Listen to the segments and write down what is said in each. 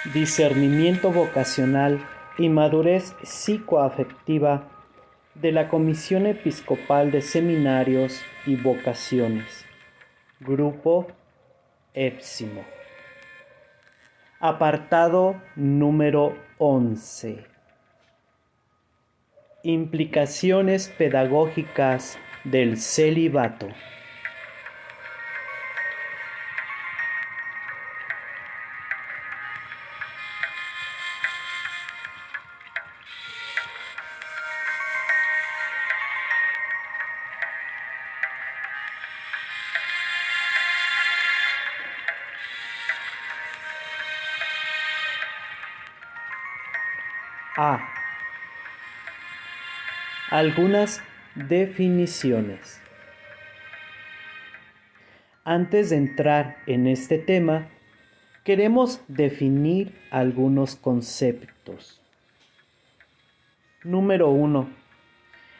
discernimiento vocacional y madurez psicoafectiva de la Comisión Episcopal de Seminarios y Vocaciones. Grupo Épsimo. Apartado número 11. Implicaciones pedagógicas del celibato. A. Algunas definiciones. Antes de entrar en este tema, queremos definir algunos conceptos. Número 1.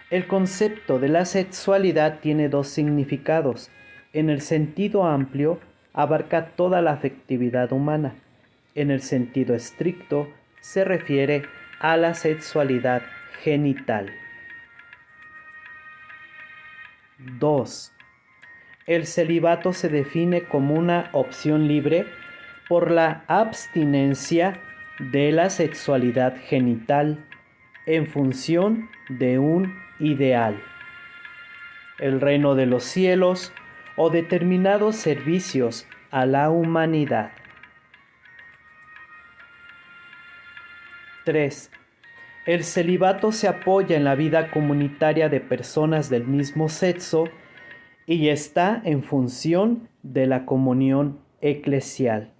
El concepto de la sexualidad tiene dos significados. En el sentido amplio, abarca toda la afectividad humana. En el sentido estricto, se refiere a la sexualidad genital. 2. El celibato se define como una opción libre por la abstinencia de la sexualidad genital en función de un ideal, el reino de los cielos o determinados servicios a la humanidad. 3. El celibato se apoya en la vida comunitaria de personas del mismo sexo y está en función de la comunión eclesial.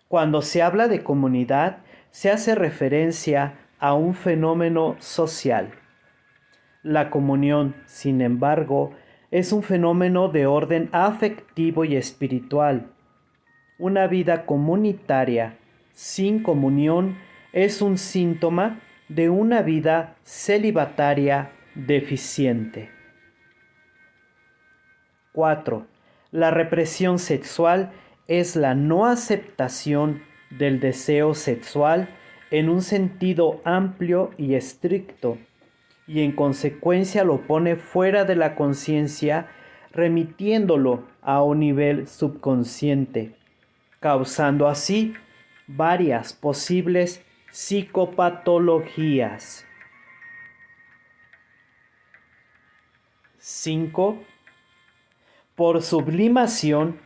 Cuando se habla de comunidad, se hace referencia a un fenómeno social. La comunión, sin embargo, es un fenómeno de orden afectivo y espiritual. Una vida comunitaria sin comunión es un síntoma de una vida celibataria deficiente. 4. La represión sexual es la no aceptación del deseo sexual en un sentido amplio y estricto, y en consecuencia lo pone fuera de la conciencia, remitiéndolo a un nivel subconsciente, causando así varias posibles psicopatologías. 5. Por sublimación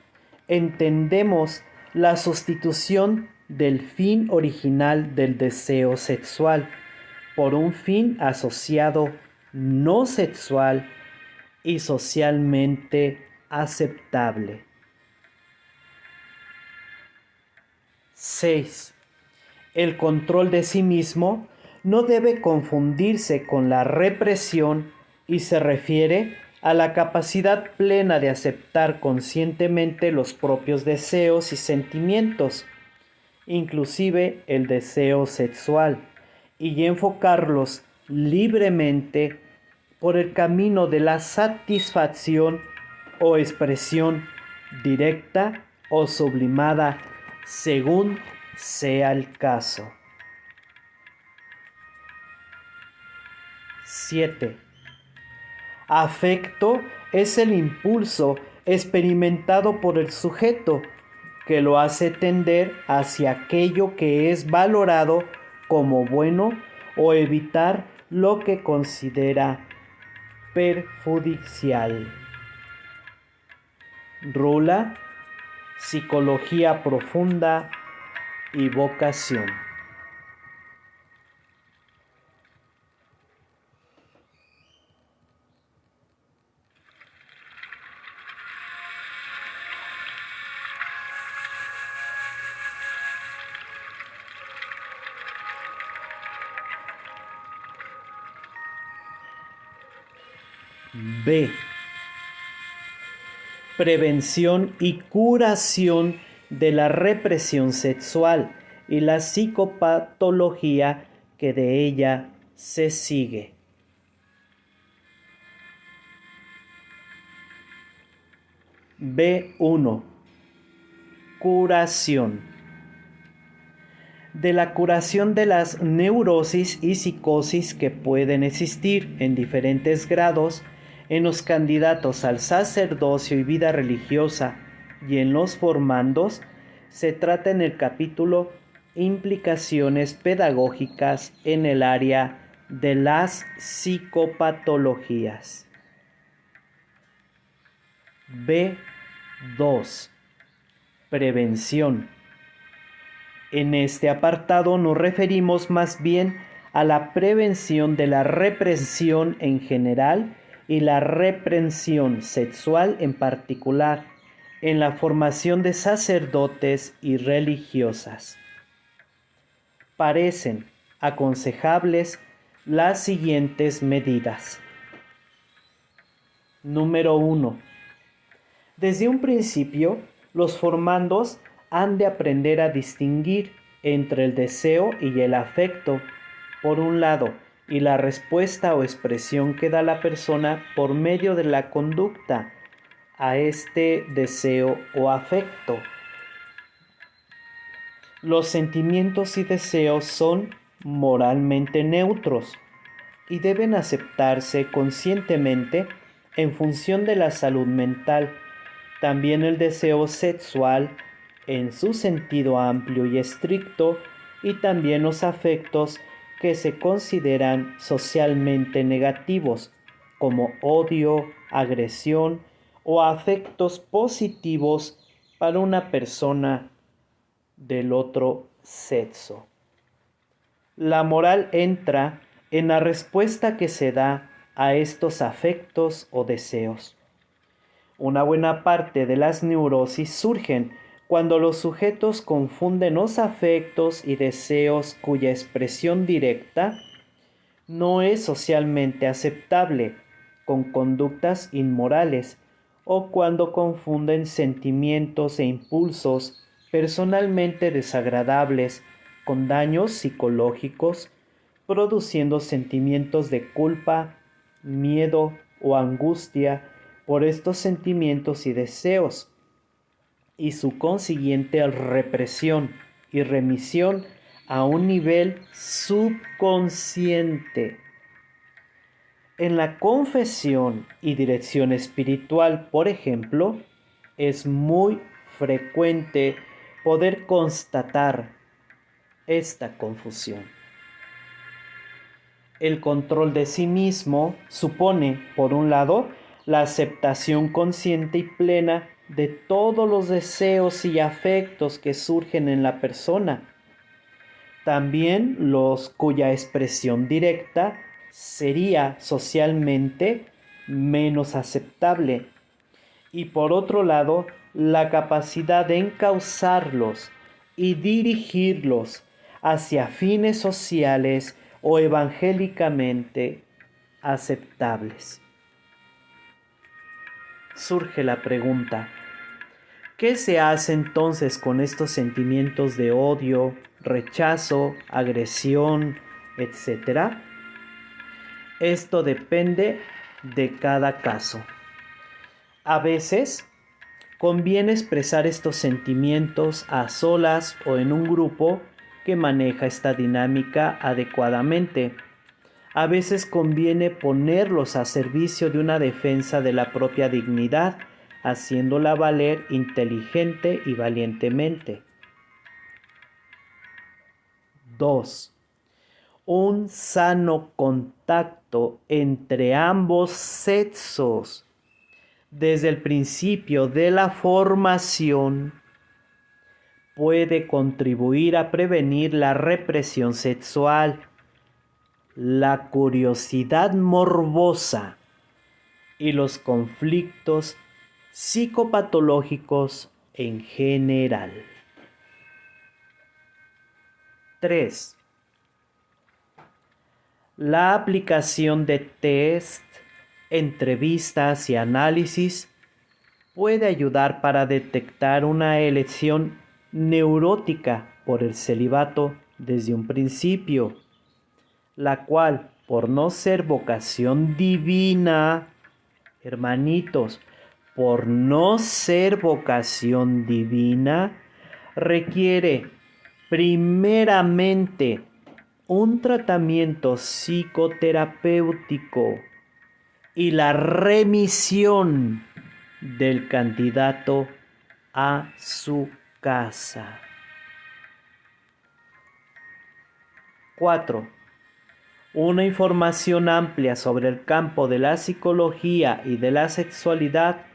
entendemos la sustitución del fin original del deseo sexual por un fin asociado no sexual y socialmente aceptable. 6. El control de sí mismo no debe confundirse con la represión y se refiere a la capacidad plena de aceptar conscientemente los propios deseos y sentimientos, inclusive el deseo sexual, y enfocarlos libremente por el camino de la satisfacción o expresión directa o sublimada, según sea el caso. 7. Afecto es el impulso experimentado por el sujeto que lo hace tender hacia aquello que es valorado como bueno o evitar lo que considera perjudicial. Rula, Psicología Profunda y Vocación. B. Prevención y curación de la represión sexual y la psicopatología que de ella se sigue. B1. Curación. de la curación de las neurosis y psicosis que pueden existir en diferentes grados en los candidatos al sacerdocio y vida religiosa y en los formandos, se trata en el capítulo Implicaciones pedagógicas en el área de las psicopatologías. B2. Prevención. En este apartado nos referimos más bien a la prevención de la represión en general y la reprensión sexual en particular en la formación de sacerdotes y religiosas. Parecen aconsejables las siguientes medidas. Número 1. Desde un principio, los formandos han de aprender a distinguir entre el deseo y el afecto, por un lado, y la respuesta o expresión que da la persona por medio de la conducta a este deseo o afecto. Los sentimientos y deseos son moralmente neutros y deben aceptarse conscientemente en función de la salud mental. También el deseo sexual en su sentido amplio y estricto, y también los afectos que se consideran socialmente negativos, como odio, agresión o afectos positivos para una persona del otro sexo. La moral entra en la respuesta que se da a estos afectos o deseos. Una buena parte de las neurosis surgen cuando los sujetos confunden los afectos y deseos cuya expresión directa no es socialmente aceptable con conductas inmorales, o cuando confunden sentimientos e impulsos personalmente desagradables con daños psicológicos, produciendo sentimientos de culpa, miedo o angustia por estos sentimientos y deseos, y su consiguiente represión y remisión a un nivel subconsciente. En la confesión y dirección espiritual, por ejemplo, es muy frecuente poder constatar esta confusión. El control de sí mismo supone, por un lado, la aceptación consciente y plena de todos los deseos y afectos que surgen en la persona, también los cuya expresión directa sería socialmente menos aceptable, y por otro lado, la capacidad de encauzarlos y dirigirlos hacia fines sociales o evangélicamente aceptables. Surge la pregunta: ¿qué se hace entonces con estos sentimientos de odio, rechazo, agresión, etcétera? Esto depende de cada caso. A veces conviene expresar estos sentimientos a solas o en un grupo que maneja esta dinámica adecuadamente. A veces conviene ponerlos a servicio de una defensa de la propia dignidad, haciéndola valer inteligente y valientemente. 2. Un sano contacto entre ambos sexos desde el principio de la formación puede contribuir a prevenir la represión sexual, la curiosidad morbosa y los conflictos psicopatológicos en general. 3. La aplicación de test, entrevistas y análisis puede ayudar para detectar una elección neurótica por el celibato desde un principio, la cual, por no ser vocación divina, hermanitos, por no ser vocación divina, requiere primeramente un tratamiento psicoterapéutico y la remisión del candidato a su casa. 4. Una información amplia sobre el campo de la psicología y de la sexualidad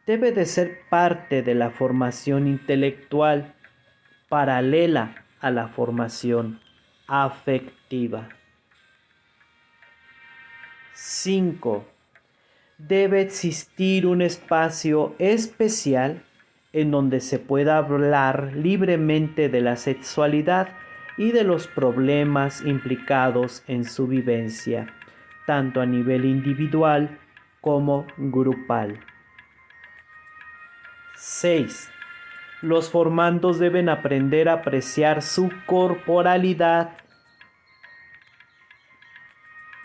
debe de ser parte de la formación intelectual paralela a la formación afectiva. 5. Debe existir un espacio especial en donde se pueda hablar libremente de la sexualidad y de los problemas implicados en su vivencia, tanto a nivel individual como grupal. 6. Los formandos deben aprender a apreciar su corporalidad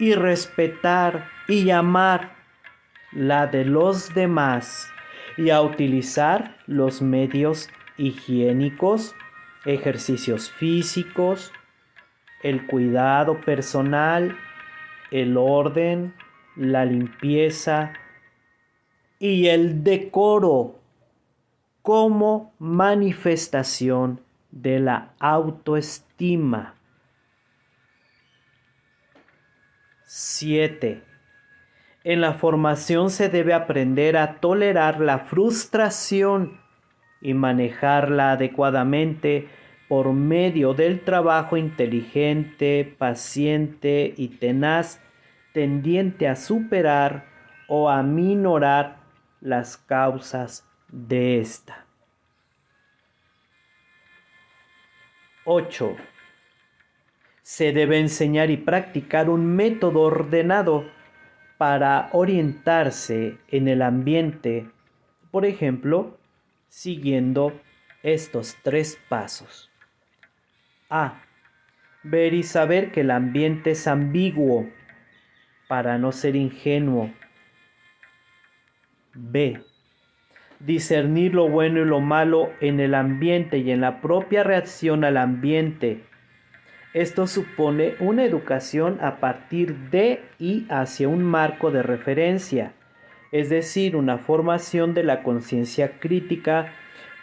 y respetar y amar la de los demás y a utilizar los medios higiénicos, ejercicios físicos, el cuidado personal, el orden, la limpieza y el decoro como manifestación de la autoestima. 7. En la formación se debe aprender a tolerar la frustración y manejarla adecuadamente por medio del trabajo inteligente, paciente y tenaz, tendiente a superar o a minorar las causas de esta. 8. Se debe enseñar y practicar un método ordenado para orientarse en el ambiente, por ejemplo, siguiendo estos 3 pasos. A. Ver y saber que el ambiente es ambiguo para no ser ingenuo. B. Discernir lo bueno y lo malo en el ambiente y en la propia reacción al ambiente. Esto supone una educación a partir de y hacia un marco de referencia, es decir, una formación de la conciencia crítica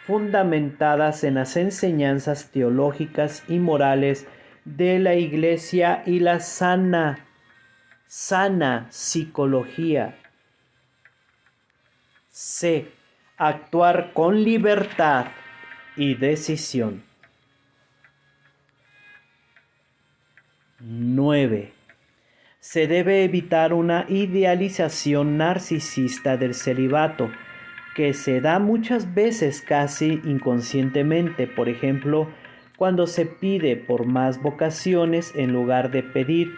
fundamentadas en las enseñanzas teológicas y morales de la Iglesia y la sana psicología. C. Actuar con libertad y decisión. 9. Se debe evitar una idealización narcisista del celibato, que se da muchas veces casi inconscientemente, por ejemplo, cuando se pide por más vocaciones en lugar de pedir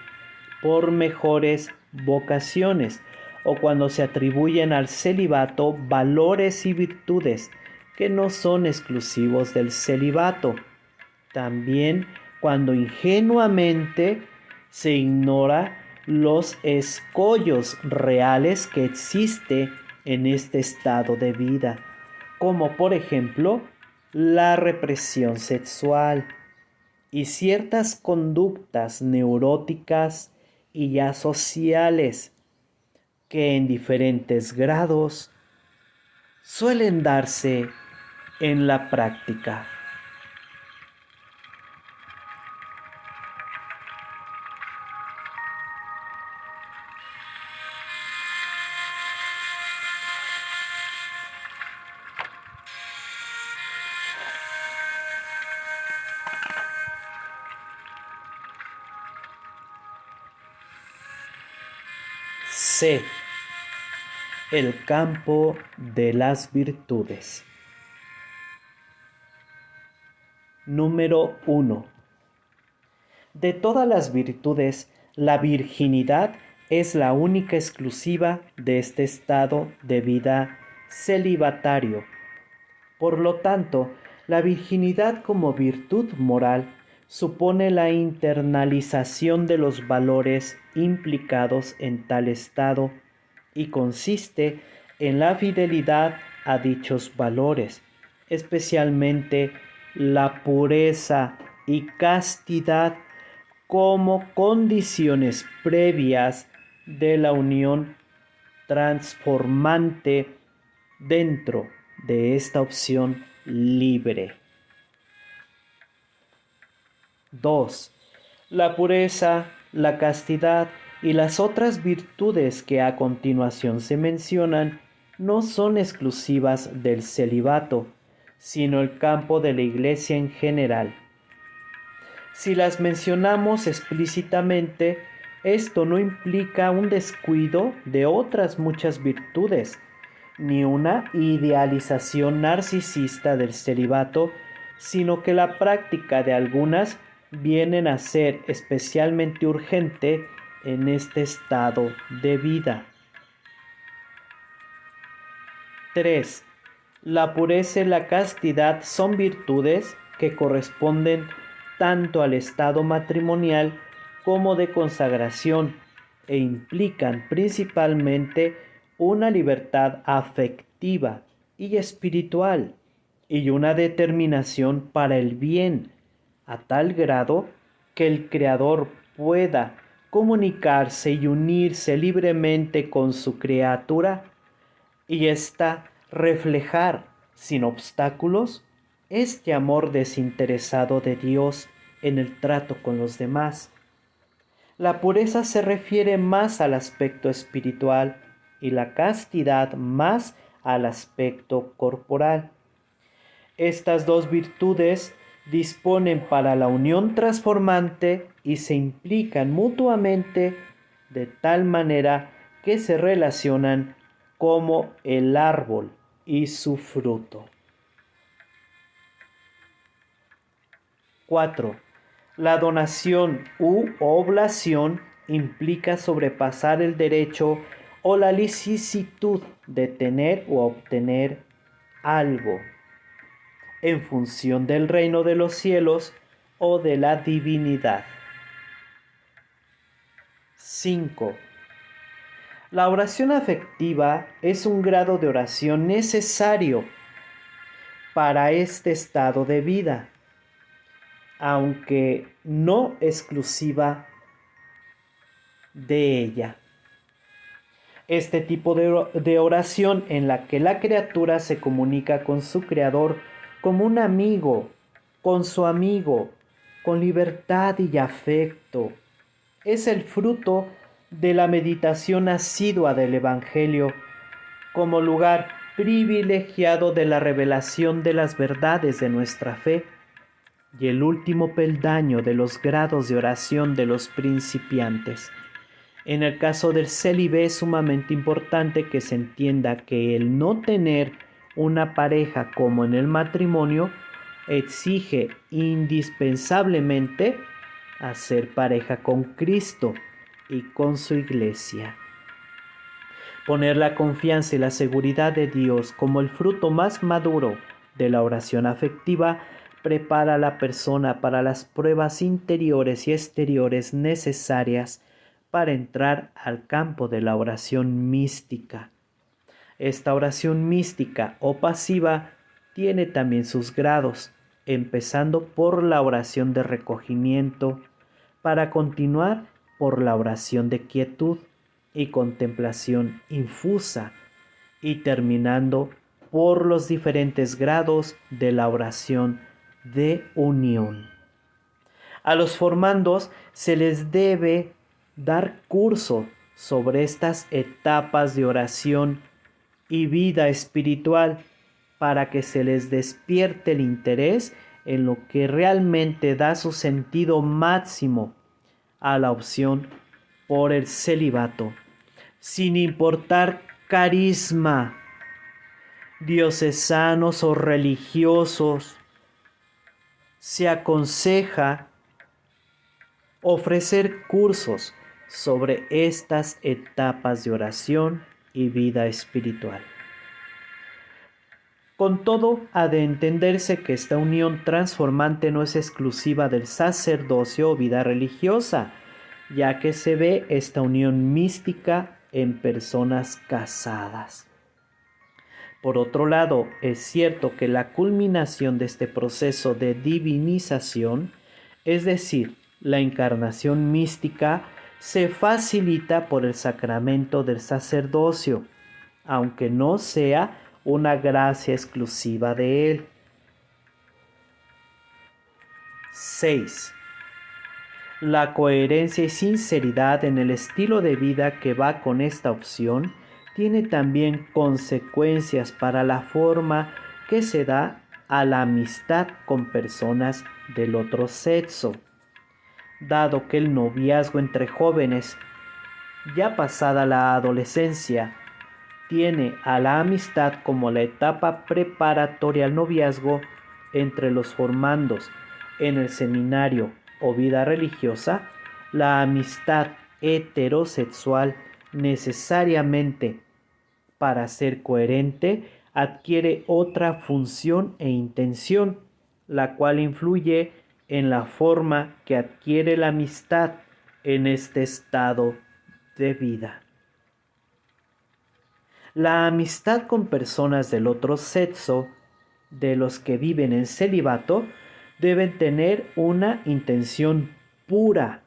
por mejores vocaciones, o cuando se atribuyen al celibato valores y virtudes que no son exclusivos del celibato. También cuando ingenuamente se ignora los escollos reales que existe en este estado de vida, como por ejemplo la represión sexual y ciertas conductas neuróticas y asociales que en diferentes grados suelen darse en la práctica. C. El campo de las virtudes. Número 1. De todas las virtudes, la virginidad es la única exclusiva de este estado de vida celibatario. Por lo tanto, la virginidad como virtud moral supone la internalización de los valores implicados en tal estado y consiste en la fidelidad a dichos valores, especialmente la pureza y castidad como condiciones previas de la unión transformante dentro de esta opción libre. 2. La pureza, la castidad y las otras virtudes que a continuación se mencionan no son exclusivas del celibato, sino el campo de la Iglesia en general. Si las mencionamos explícitamente, esto no implica un descuido de otras muchas virtudes, ni una idealización narcisista del celibato, sino que la práctica de algunas vienen a ser especialmente urgente en este estado de vida. 3. La pureza y la castidad son virtudes que corresponden tanto al estado matrimonial como de consagración e implican principalmente una libertad afectiva y espiritual y una determinación para el bien, a tal grado que el Creador pueda comunicarse y unirse libremente con su criatura y ésta reflejar sin obstáculos este amor desinteresado de Dios en el trato con los demás. La pureza se refiere más al aspecto espiritual y la castidad más al aspecto corporal. Estas dos virtudes disponen para la unión transformante y se implican mutuamente de tal manera que se relacionan como el árbol y su fruto. 4. La donación u oblación implica sobrepasar el derecho o la licitud de tener o obtener algo en función del reino de los cielos o de la divinidad. 5. La oración afectiva es un grado de oración necesario para este estado de vida, aunque no exclusiva de ella. Este tipo de oración en la que la criatura se comunica con su creador como un amigo, con su amigo, con libertad y afecto, es el fruto de la meditación asidua del Evangelio como lugar privilegiado de la revelación de las verdades de nuestra fe y el último peldaño de los grados de oración de los principiantes. En el caso del célibe es sumamente importante que se entienda que el no tener una pareja como en el matrimonio exige indispensablemente hacer pareja con Cristo y con su iglesia. Poner la confianza y la seguridad de Dios como el fruto más maduro de la oración afectiva prepara a la persona para las pruebas interiores y exteriores necesarias para entrar al campo de la oración mística. Esta oración mística o pasiva tiene también sus grados, empezando por la oración de recogimiento, para continuar por la oración de quietud y contemplación infusa, y terminando por los diferentes grados de la oración de unión. A los formandos se les debe dar curso sobre estas etapas de oración y vida espiritual para que se les despierte el interés en lo que realmente da su sentido máximo a la opción por el celibato, sin importar carisma, diocesanos o religiosos. Se aconseja ofrecer cursos sobre estas etapas de oración y vida espiritual. Con todo, ha de entenderse que esta unión transformante no es exclusiva del sacerdocio o vida religiosa, ya que se ve esta unión mística en personas casadas. Por otro lado, es cierto que la culminación de este proceso de divinización es decir, la encarnación mística, se facilita por el sacramento del sacerdocio, aunque no sea una gracia exclusiva de él. 6. La coherencia y sinceridad en el estilo de vida que va con esta opción tiene también consecuencias para la forma que se da a la amistad con personas del otro sexo, dado que el noviazgo entre jóvenes, ya pasada la adolescencia, tiene a la amistad como la etapa preparatoria al noviazgo entre los formandos en el seminario o vida religiosa. La amistad heterosexual necesariamente, para ser coherente, adquiere otra función e intención, la cual influye en la forma que adquiere la amistad en este estado de vida. La amistad con personas del otro sexo, de los que viven en celibato, deben tener una intención pura,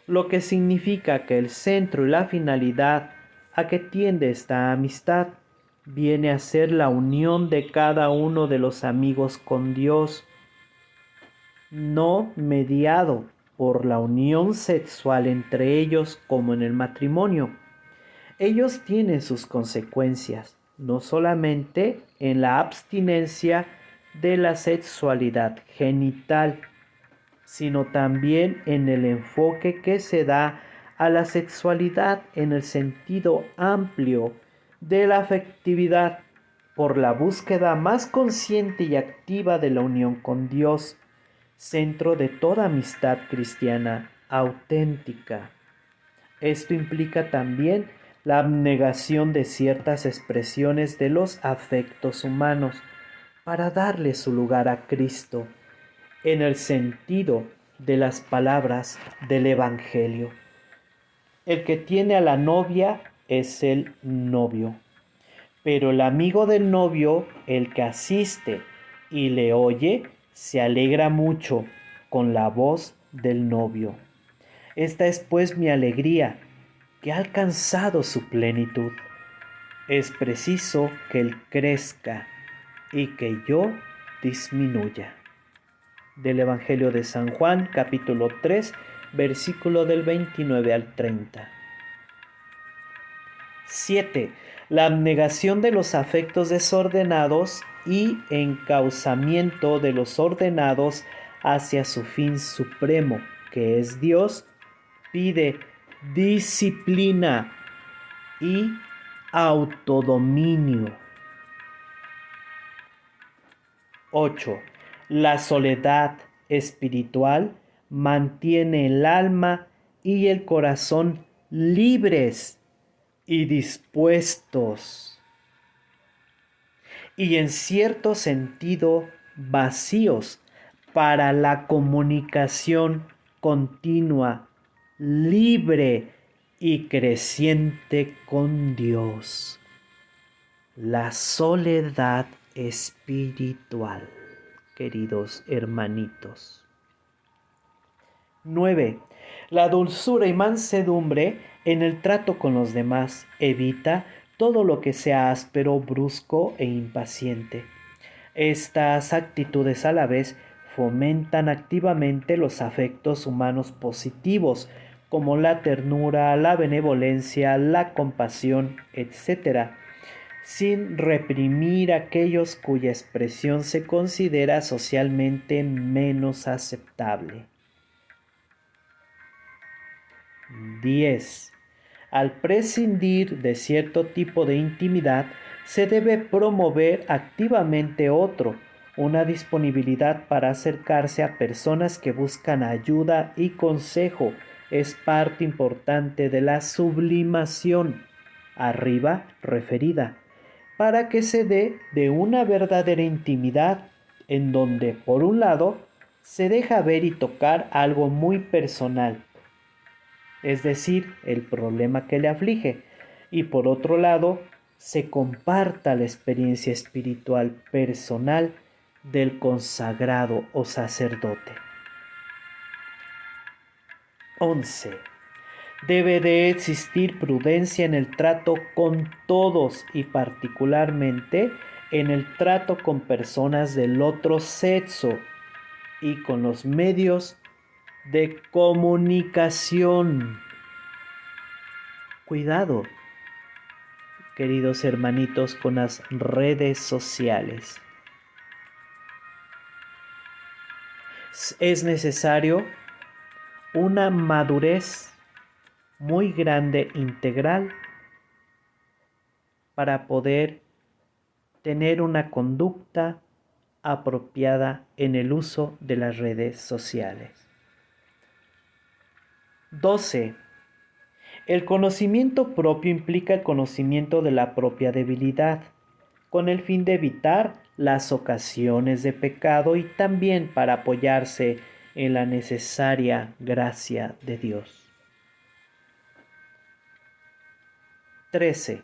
lo que significa que el centro y la finalidad a que tiende esta amistad viene a ser la unión de cada uno de los amigos con Dios, no mediado por la unión sexual entre ellos como en el matrimonio. Ellos tienen sus consecuencias, no solamente en la abstinencia de la sexualidad genital, sino también en el enfoque que se da a la sexualidad en el sentido amplio de la afectividad, por la búsqueda más consciente y activa de la unión con Dios, centro de toda amistad cristiana auténtica. Esto implica también la abnegación de ciertas expresiones de los afectos humanos para darle su lugar a Cristo, en el sentido de las palabras del Evangelio. El que tiene a la novia es el novio, pero el amigo del novio, el que asiste y le oye, se alegra mucho con la voz del novio. Esta es pues mi alegría, que ha alcanzado su plenitud. Es preciso que él crezca y que yo disminuya. Del Evangelio de San Juan, capítulo 3, versículo del 29 al 30. 7. La abnegación de los afectos desordenados y encauzamiento de los ordenados hacia su fin supremo, que es Dios, pide disciplina y autodominio. 8. La soledad espiritual mantiene el alma y el corazón libres y dispuestos, y en cierto sentido vacíos para la comunicación continua, libre y creciente con Dios. La soledad espiritual, queridos hermanitos. 9. La dulzura y mansedumbre en el trato con los demás evita todo lo que sea áspero, brusco e impaciente. Estas actitudes a la vez fomentan activamente los afectos humanos positivos, como la ternura, la benevolencia, la compasión, etc., sin reprimir aquellos cuya expresión se considera socialmente menos aceptable. 10. Al prescindir de cierto tipo de intimidad, se debe promover activamente otro, una disponibilidad para acercarse a personas que buscan ayuda y consejo. Es parte importante de la sublimación, arriba referida, para que se dé de una verdadera intimidad, en donde, por un lado, se deja ver y tocar algo muy personal, es decir, el problema que le aflige, y por otro lado, se comparta la experiencia espiritual personal del consagrado o sacerdote. 11. Debe de existir prudencia en el trato con todos y particularmente en el trato con personas del otro sexo y con los medios de comunicación. Cuidado, queridos hermanitos, con las redes sociales. Es necesario una madurez muy grande integral para poder tener una conducta apropiada en el uso de las redes sociales. 12. El conocimiento propio implica el conocimiento de la propia debilidad, con el fin de evitar las ocasiones de pecado y también para apoyarse en la necesaria gracia de Dios. 13.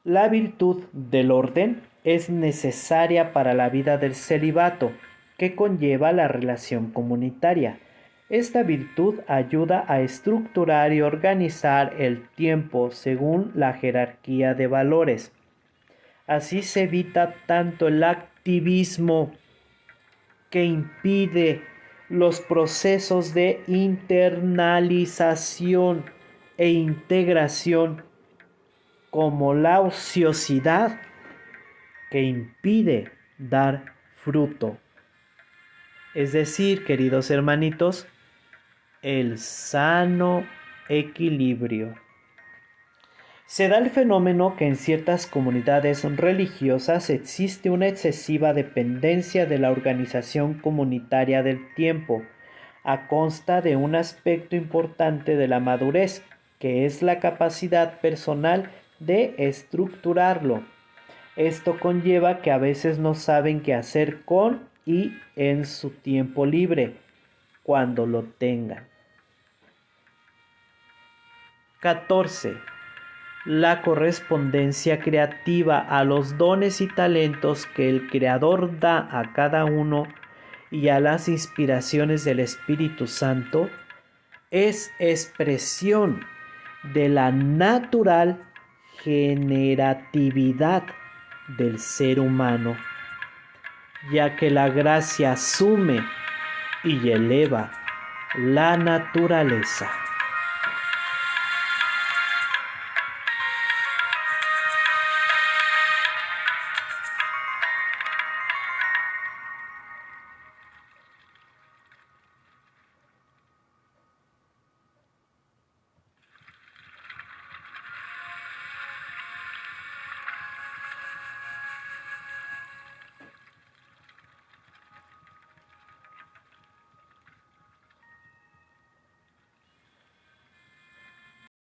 La virtud del orden es necesaria para la vida del celibato, que conlleva la relación comunitaria. Esta virtud ayuda a estructurar y organizar el tiempo según la jerarquía de valores. Así se evita tanto el activismo que impide los procesos de internalización e integración, como la ociosidad que impide dar fruto. Es decir, queridos hermanitos, el sano equilibrio. Se da el fenómeno que en ciertas comunidades religiosas existe una excesiva dependencia de la organización comunitaria del tiempo, a costa de un aspecto importante de la madurez, que es la capacidad personal de estructurarlo. Esto conlleva que a veces no saben qué hacer con y en su tiempo libre, cuando lo tengan. 14. La correspondencia creativa a los dones y talentos que el Creador da a cada uno y a las inspiraciones del Espíritu Santo es expresión de la natural generatividad del ser humano, ya que la gracia asume y eleva la naturaleza.